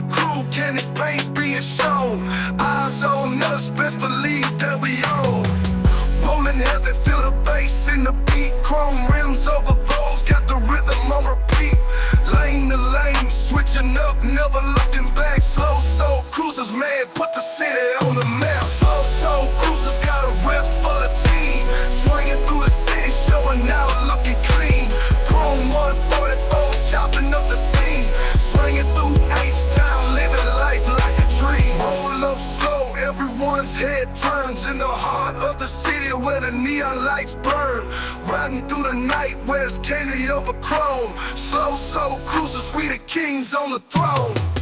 crew, candy paint being shown. Eyes on us, best believe that we own. Rolling heavy, feel the bass in the beat. Chrome rims over those, got the rhythm on repeat. Lane to lane, switching up, never looking back. Slow Soul Cruiserz, man, put the city on the map. Slow Soul Cruiserz got a rep for the team. Swinging through the city, showing out, looking clean. Chrome 144, chopping up the scene. Swinging through H-Town, living life like a dream. Roll up slow, everyone's head turns. In the heart of the city where the neon lights burn. Riding through the night where it's candy over chrome. Slow Soul Cruiserz, we the kings on the throne.